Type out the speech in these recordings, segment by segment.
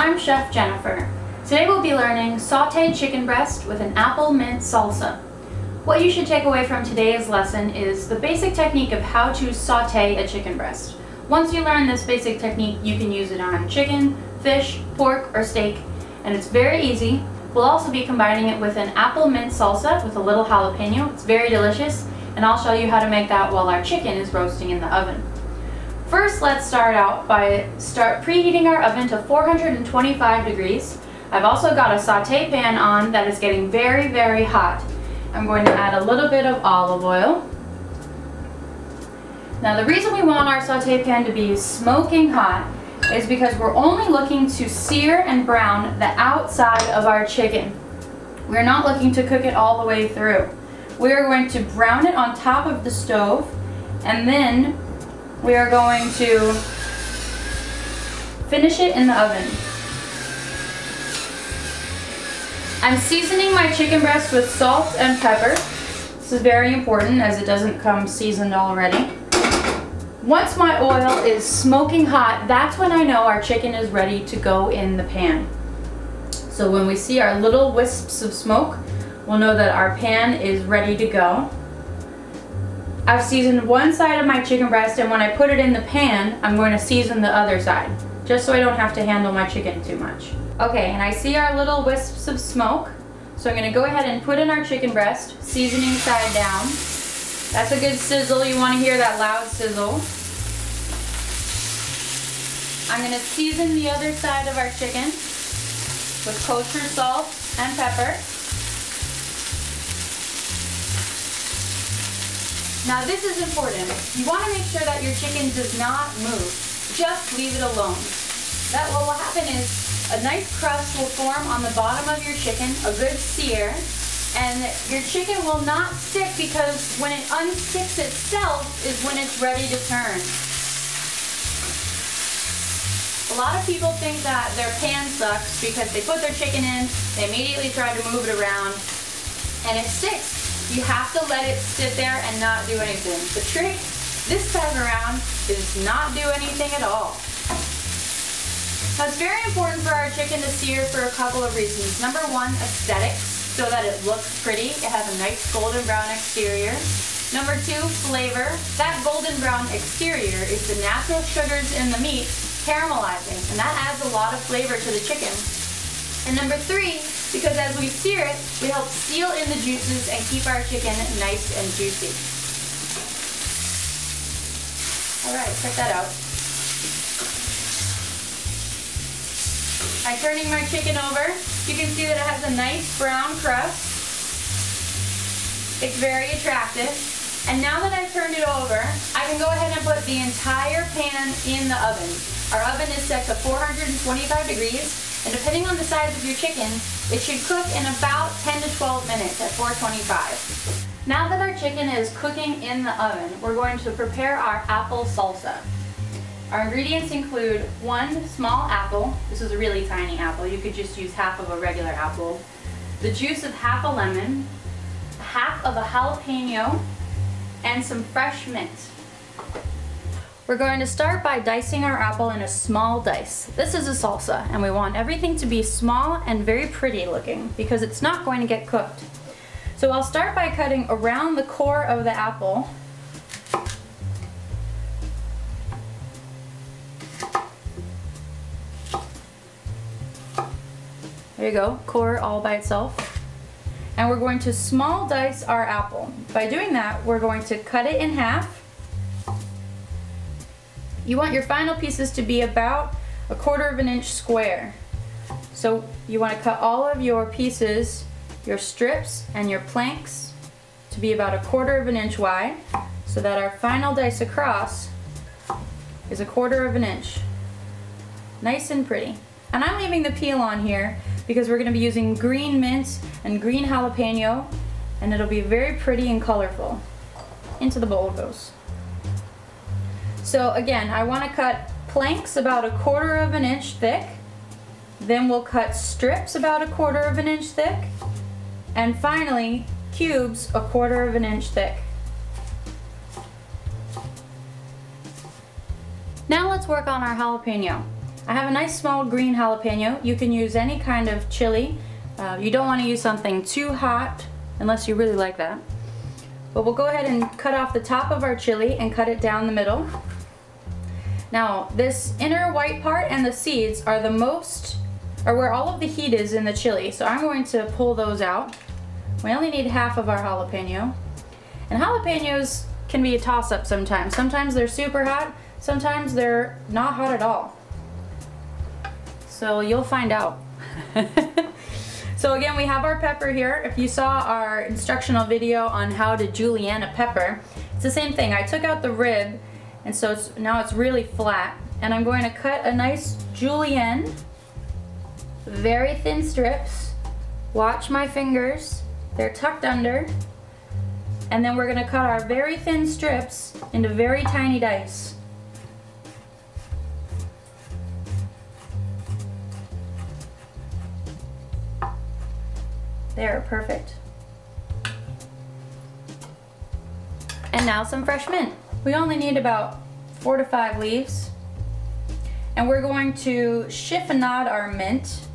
I'm Chef Jennifer. Today we'll be learning sauteed chicken breast with an apple mint salsa. What you should take away from today's lesson is the basic technique of how to saute a chicken breast. Once you learn this basic technique, you can use it on chicken, fish, pork, or steak, and it's very easy. We'll also be combining it with an apple mint salsa with a little jalapeno. It's very delicious, and I'll show you how to make that while our chicken is roasting in the oven. First, let's start out by preheating our oven to 425 degrees. I've also got a saute pan on that is getting very, very hot. I'm going to add a little bit of olive oil. Now, the reason we want our saute pan to be smoking hot is because we're only looking to sear and brown the outside of our chicken. We're not looking to cook it all the way through. We are going to brown it on top of the stove, and then we are going to finish it in the oven. I'm seasoning my chicken breast with salt and pepper. This is very important as it doesn't come seasoned already. Once my oil is smoking hot, that's when I know our chicken is ready to go in the pan. So when we see our little wisps of smoke, we'll know that our pan is ready to go. I've seasoned one side of my chicken breast, and when I put it in the pan, I'm going to season the other side, just so I don't have to handle my chicken too much. Okay, and I see our little wisps of smoke, so I'm going to go ahead and put in our chicken breast, seasoning side down. That's a good sizzle. You want to hear that loud sizzle. I'm going to season the other side of our chicken with kosher salt and pepper. Now, this is important. You want to make sure that your chicken does not move. Just leave it alone. That what will happen is a nice crust will form on the bottom of your chicken, a good sear, and your chicken will not stick, because when it unsticks itself is when it's ready to turn. A lot of people think that their pan sucks because they put their chicken in, they immediately try to move it around, and it sticks. You have to let it sit there and not do anything. The trick this time around is not do anything at all. Now, it's very important for our chicken to sear for a couple of reasons. Number one, aesthetics, so that it looks pretty. It has a nice golden brown exterior. Number two, flavor. That golden brown exterior is the natural sugars in the meat caramelizing, and that adds a lot of flavor to the chicken. And number three, because as we sear it, we help seal in the juices and keep our chicken nice and juicy. All right, check that out. I'm turning my chicken over. You can see that it has a nice brown crust. It's very attractive. And now that I've turned it over, I can go ahead and put the entire pan in the oven. Our oven is set to 425 degrees. And depending on the size of your chicken, it should cook in about 10 to 12 minutes at 425. Now that our chicken is cooking in the oven, we're going to prepare our apple salsa. Our ingredients include one small apple. This is a really tiny apple. You could just use half of a regular apple. The juice of half a lemon, half of a jalapeno, and some fresh mint. We're going to start by dicing our apple in a small dice. This is a salsa, and we want everything to be small and very pretty looking because it's not going to get cooked. So I'll start by cutting around the core of the apple. There you go, core all by itself. And we're going to small dice our apple. By doing that, we're going to cut it in half. You want your final pieces to be about 1/4 inch square. So you want to cut all of your pieces, your strips and your planks, to be about 1/4 inch wide, so that our final dice across is 1/4 inch. Nice and pretty. And I'm leaving the peel on here because we're going to be using green mint and green jalapeno, and it'll be very pretty and colorful. Into the bowl it goes. So again, I want to cut planks about 1/4 inch thick, then we'll cut strips about 1/4 inch thick, and finally cubes 1/4 inch thick. Now let's work on our jalapeno. I have a nice small green jalapeno. You can use any kind of chili. You don't want to use something too hot unless you really like that. But we'll go ahead and cut off the top of our chili and cut it down the middle. Now, this inner white part and the seeds are where all of the heat is in the chili. So I'm going to pull those out. We only need half of our jalapeno. And jalapenos can be a toss-up sometimes. Sometimes they're super hot, sometimes they're not hot at all. So you'll find out. So again, we have our pepper here. If you saw our instructional video on how to julienne a pepper, it's the same thing. I took out the rib, and so now it's really flat. And I'm going to cut a nice julienne, very thin strips. Watch my fingers, they're tucked under. And then we're going to cut our very thin strips into very tiny dice. There, perfect. And now some fresh mint. We only need about 4 to 5 leaves. And we're going to chiffonade our mint,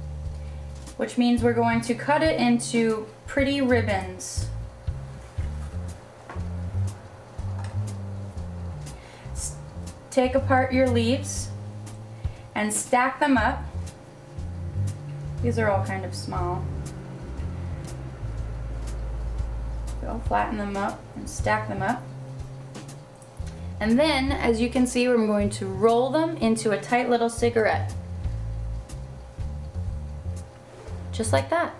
which means we're going to cut it into pretty ribbons. Take apart your leaves and stack them up. These are all kind of small. So flatten them up and stack them up. And then, as you can see, we're going to roll them into a tight little cigarette. Just like that.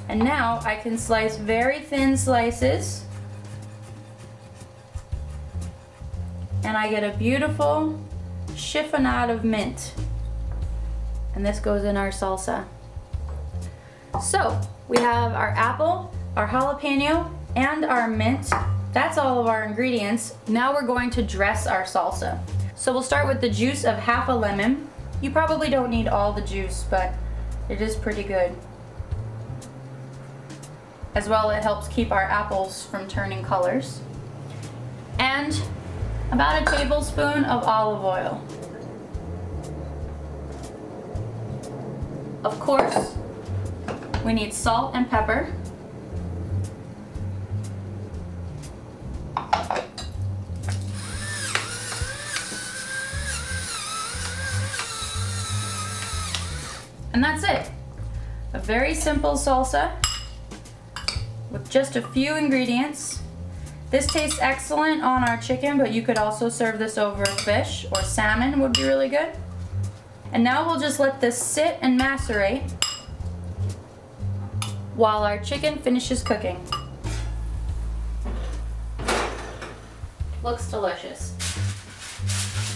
And now I can slice very thin slices. And I get a beautiful chiffonade of mint. And this goes in our salsa. So, we have our apple, our jalapeno, and our mint. That's all of our ingredients. Now we're going to dress our salsa. So we'll start with the juice of half a lemon. You probably don't need all the juice, but it is pretty good. As well, it helps keep our apples from turning colors. And about a tablespoon of olive oil. Of course, we need salt and pepper. And that's it. A very simple salsa with just a few ingredients. This tastes excellent on our chicken, but you could also serve this over fish, or salmon would be really good. And now we'll just let this sit and macerate while our chicken finishes cooking. Looks delicious.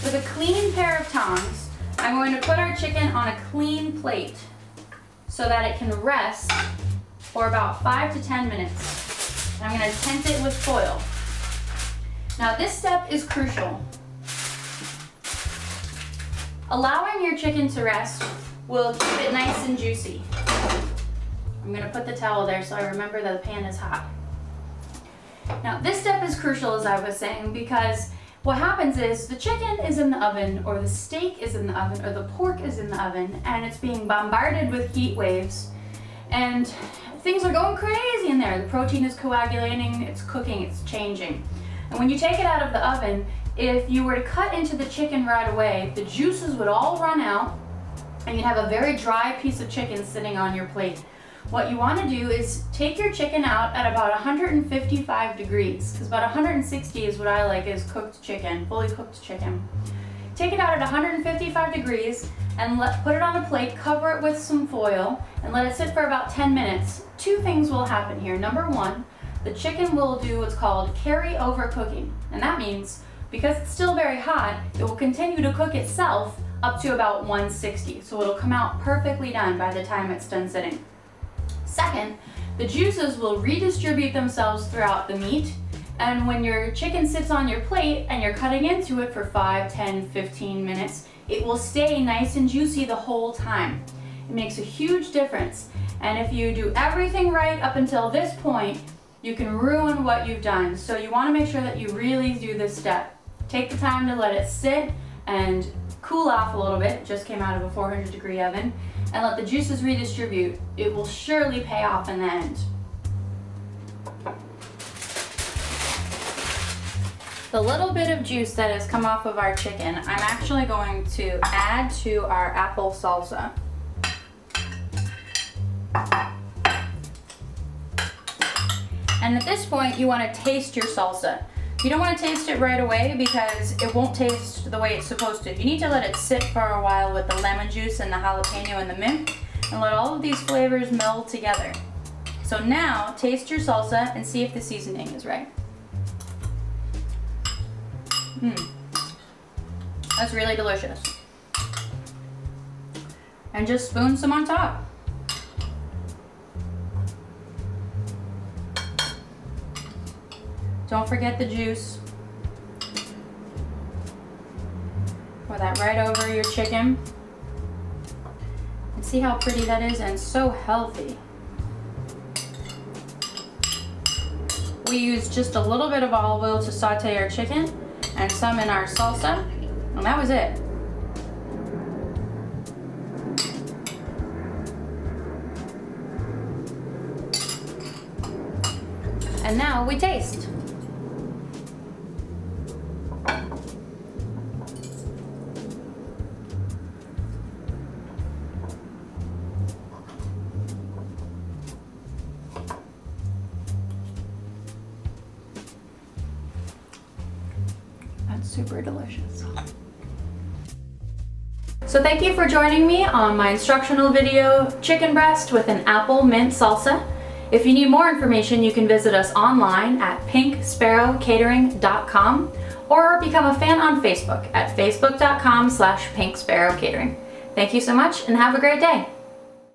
With a clean pair of tongs, I'm going to put our chicken on a clean plate so that it can rest for about 5 to 10 minutes. I'm going to tent it with foil. Now this step is crucial. Allowing your chicken to rest will keep it nice and juicy. I'm going to put the towel there so I remember that the pan is hot. Now this step is crucial, as I was saying, because what happens is the chicken is in the oven, or the steak is in the oven, or the pork is in the oven, and it's being bombarded with heat waves, and things are going crazy in there. The protein is coagulating, it's cooking, it's changing. And when you take it out of the oven, if you were to cut into the chicken right away, the juices would all run out, and you'd have a very dry piece of chicken sitting on your plate. What you want to do is take your chicken out at about 155 degrees, because about 160 is what I like as cooked chicken, fully cooked chicken. Take it out at 155 degrees and put it on a plate, cover it with some foil, and let it sit for about 10 minutes. Two things will happen here. Number one, the chicken will do what's called carry-over cooking, and that means because it's still very hot, it will continue to cook itself up to about 160, so it'll come out perfectly done by the time it's done sitting. Second, the juices will redistribute themselves throughout the meat, and when your chicken sits on your plate and you're cutting into it for 5, 10, 15 minutes, it will stay nice and juicy the whole time. It makes a huge difference, and if you do everything right up until this point, you can ruin what you've done. So you want to make sure that you really do this step. Take the time to let it sit and cool off a little bit, just came out of a 400-degree oven, and let the juices redistribute. It will surely pay off in the end. The little bit of juice that has come off of our chicken, I'm actually going to add to our apple salsa. And at this point, you want to taste your salsa. You don't want to taste it right away because it won't taste the way it's supposed to. You need to let it sit for a while with the lemon juice and the jalapeno and the mint and let all of these flavors meld together. So now, taste your salsa and see if the seasoning is right. That's really delicious. And just spoon some on top. Don't forget the juice. Pour that right over your chicken. And see how pretty that is and so healthy. We used just a little bit of olive oil to saute our chicken and some in our salsa, and that was it. And now we taste. That's super delicious. So thank you for joining me on my instructional video, chicken breast with an apple mint salsa. If you need more information, you can visit us online at pinksparrowcatering.com or become a fan on Facebook at facebook.com/pinksparrowcatering. Thank you so much and have a great day.